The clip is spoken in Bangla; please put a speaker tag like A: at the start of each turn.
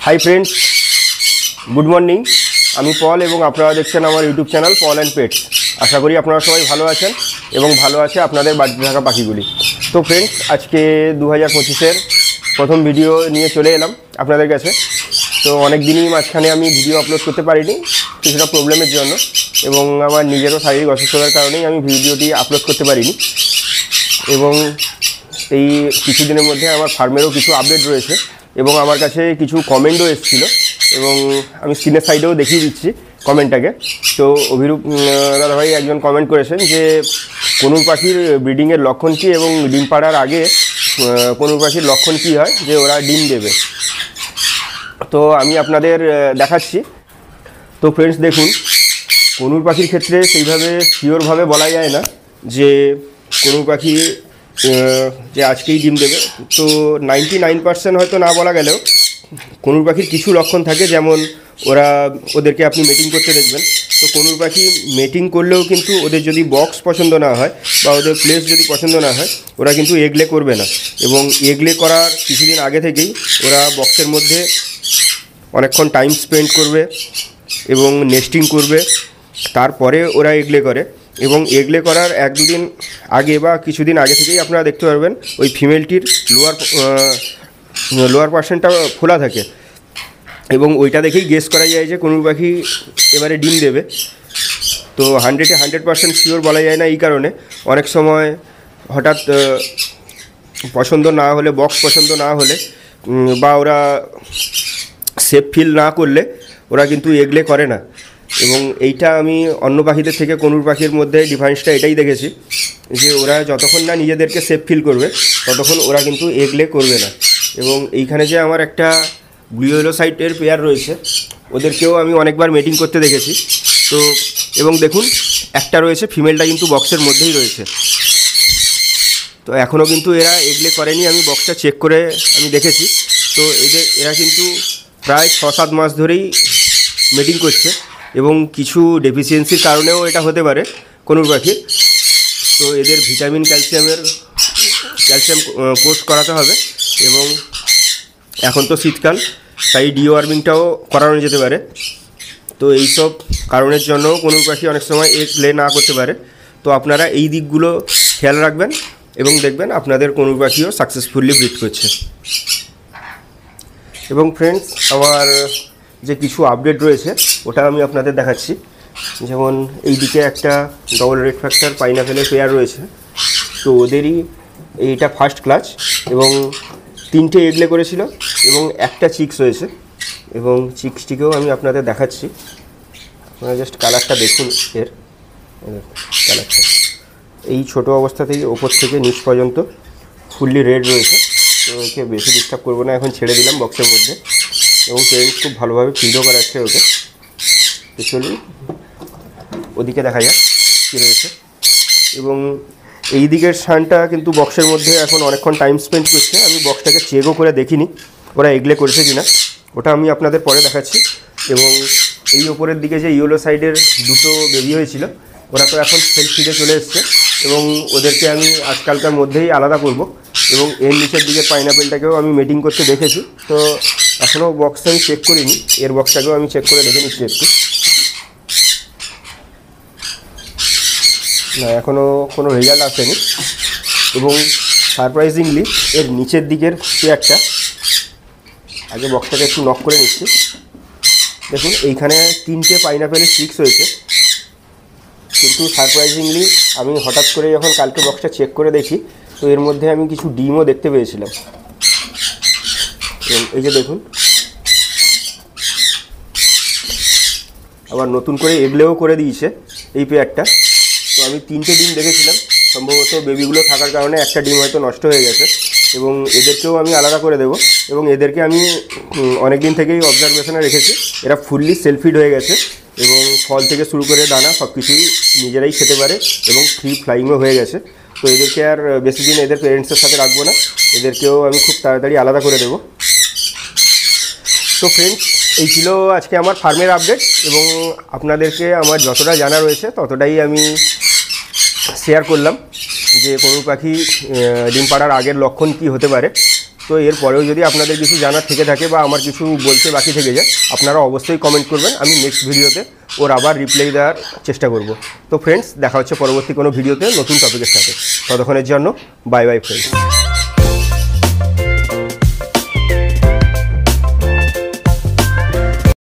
A: Hi friends, good morning. আমি পল এবং আপনারা দেখছেন আমার YouTube channel Paul and Pets. আশা করি আপনারা সবাই ভালো আছেন এবং ভালো আছে আপনাদের বাড়িতে থাকা পাখিগুলি। তো ফ্রেন্ডস, আজকে 2025-এর প্রথম ভিডিও নিয়ে চলে এলাম আপনাদের কাছে। তো অনেক দিনই মাঝখানে আমি ভিডিও আপলোড করতে পারিনি কিছুটা প্রবলেমের জন্য, এবং আমার নিজেরও শারীরিক অসুস্থতার কারণেই আমি ভিডিওটি আপলোড করতে পারিনি। এবং এই কিছুদিনের মধ্যে আমার ফার্মেরও কিছু আপডেট রয়েছে এবং আমার কাছে কিছু কমেন্টও এসেছিলো, এবং আমি স্ক্রিনের সাইডেও দেখিয়ে দিচ্ছি কমেন্টটাকে। তো অভিরূপ দাদাভাই একজন কমেন্ট করেছেন যে কনুর পাখির ব্রিডিংয়ের লক্ষণ কী এবং ডিম পাড়ার আগে কনুর পাখির লক্ষণ কী হয় যে ওরা ডিম দেবে। তো আমি আপনাদের দেখাচ্ছি। তো ফ্রেন্ডস দেখুন, কনুর পাখির ক্ষেত্রে সেইভাবে শিওরভাবে বলা যায় না যে কনুর পাখি যে আজকেই ডিম দেবে। তো 99% হয়তো না বলা গেলেও কনুর পাখির কিছু লক্ষণ থাকে, যেমন ওদেরকে আপনি মেটিং করতে দেখবেন। তো কনুর পাখি মেটিং করলেও কিন্তু ওদের যদি বক্স পছন্দ না হয় বা ওদের প্লেস যদি পছন্দ না হয়, ওরা কিন্তু এগলে করবে না। এবং এগলে করার কিছুদিন আগে থেকেই ওরা বক্সের মধ্যে অনেকক্ষণ টাইম স্পেন্ড করবে এবং নেস্টিং করবে, তারপরে ওরা এগলে করে। এবং এগলে করার 1-2 দিন আগে বা কিছুদিন আগে থেকেই আপনারা দেখতে পারবেন ওই ফিমেলটির লোয়ার পার্সেন্টটা খোলা থাকে, এবং ওইটা দেখেই গেস করা যায় যে কনুর পাখি এবারে ডিম দেবে। তো 100% শিওর বলা যায় না, এই কারণে অনেক সময় হঠাৎ পছন্দ না হলে, বক্স পছন্দ না হলে বা ওরা সেফ ফিল না করলে ওরা কিন্তু এগলে করে না। এবং এইটা আমি অন্য পাখিদের থেকে কনুর পাখির মধ্যে ডিফারেন্সটা এটাই দেখেছি যে ওরা যতক্ষণ না নিজেদেরকে সেফ ফিল করবে ততক্ষণ ওরা কিন্তু এগলে করবে না। এবং এইখানে যে আমার একটা ব্লু ইয়েলো সাইটের পেয়ার রয়েছে, ওদেরকেও আমি অনেকবার মেটিং করতে দেখেছি। তো এবং দেখুন, একটা রয়েছে, ফিমেলটা কিন্তু বক্সের মধ্যেই রয়েছে। তো এখনও কিন্তু এরা এগলে করেনি, আমি বক্সটা চেক করে আমি দেখেছি। তো এরা কিন্তু প্রায় 6-7 মাস ধরেই মেটিং করছে, এবং কিছু ডেফিসিয়েন্সির কারণেও এটা হতে পারে কনুর পাখির। তো এদের ভিটামিন ক্যালসিয়াম কোর্স করাতে হবে, এবং এখন তো শীতকাল, তাই ডিওয়ার্মিংটাও করানো যেতে পারে। তো এইসব কারণের জন্য কনুর পাখি অনেক সময় এগ লে না করতে পারে। তো আপনারা এই দিকগুলো খেয়াল রাখবেন এবং দেখবেন আপনাদের কনুর পাখিও সাকসেসফুলি ব্রিড করছে। এবং ফ্রেন্ডস, আমার যে কিছু আপডেট রয়েছে ওটা আমি আপনাদের দেখাচ্ছি। যেমন এই দিকে একটা ডবল রেড ফ্যাক্টর পাইনাপেলের পেয়ার রয়েছে। তো ওদেরই এইটা ফার্স্ট ক্লাচ, এবং 3টে এগলে করেছিল এবং একটা চিক্স হয়েছে। এবং চিক্সটিকেও আমি আপনাদের দেখাচ্ছি, আপনারা জাস্ট কালারটা দেখুন। এর কালারটা এই ছোটো অবস্থা থেকে ওপর থেকে নিচ পর্যন্ত ফুললি রেড রয়েছে। তো ওকে বেশি ডিস্টার্ব করবো না, এখন ছেড়ে দিলাম বক্সের মধ্যে, এবং পেরেন্টস খুব ভালোভাবে ফিডও করাচ্ছে ওকে। তো চলুন ওদিকে দেখা যাক কী রয়েছে। এবং এই দিকের সানটা কিন্তু বক্সের মধ্যে এখন অনেকক্ষণ টাইম স্পেন্ড করছে। আমি বক্সটাকে চেকও করে দেখিনি ওরা এগলে করেছে কিনা, ওটা আমি আপনাদের পরে দেখাচ্ছি। এবং এই ওপরের দিকে যে ইয়েলো সাইডের 2টো বেবি হয়েছিল, ওরা তো এখন সেলফ ফিডে চলে এসছে, এবং ওদেরকে আমি আজকালকার মধ্যেই আলাদা করব। এবং এর নিচের দিকের পাইনাপেলটাকেও আমি মেটিং করতে দেখেছি। তো এখনও বক্সটা আমি চেক করিনি, এর বক্সটাকেও আমি চেক করে দেখে নিচ্ছি একটু। না, এখনও কোনো রেজাল্ট আসেনি। এবং সারপ্রাইজিংলি এর নিচের দিকের পেয়ারটা, আগে বক্সটাকে একটু নক করে নিচ্ছি। দেখুন, এইখানে 3টে পাইনাপেলের চিক্স হয়েছে, কিন্তু সারপ্রাইজিংলি আমি হঠাৎ করে যখন কালকে বক্সটা চেক করে দেখি, তো এর মধ্যে আমি কিছু ডিমও দেখতে পেয়েছিলাম। এবং এই যে দেখুন, আবার নতুন করে এগলেও করে দিয়েছে এই পেয়ারটা। তো আমি 3টে ডিম দেখেছিলাম, সম্ভবত বেবিগুলো থাকার কারণে একটা ডিম হয়তো নষ্ট হয়ে গেছে, এবং এদেরকেও আমি আলাদা করে দেবো। এবং এদেরকে আমি অনেক দিন থেকেই অবজারভেশনে রেখেছি, এরা ফুললি সেলফিড হয়ে গেছে, এবং ফল থেকে শুরু করে দানা সব কিছুই নিজেরাই খেতে পারে, এবং ফ্রি ফ্লাইংও হয়ে গেছে। তো এদেরকে আর বেশি দিন এদের পেরেন্টসের সাথে রাখবো না, এদেরকেও আমি খুব তাড়াতাড়ি আলাদা করে দেবো। তো ফ্রেন্ডস, এই ছিল আজকে আমার ফার্মের আপডেট, এবং আপনাদেরকে আমার যতটা জানা রয়েছে ততটাই আমি শেয়ার করলাম যে কনুর পাখি ডিম পাড়ার আগের লক্ষণ কী হতে পারে। তো তো এরপরেও যদি আপনাদের কিছু জানার থেকে থাকে বা আমার কিছু বলতে বাকি থেকে যায়, আপনারা অবশ্যই কমেন্ট করবেন। আমি নেক্সট ভিডিওতে ওর আবার রিপ্লাই দেওয়ার চেষ্টা করব। তো ফ্রেন্ডস, দেখা হচ্ছে পরবর্তী কোনো ভিডিওতে নতুন টপিকের সাথে। ততক্ষণের জন্য বাই বাই ফ্রেন্ডস।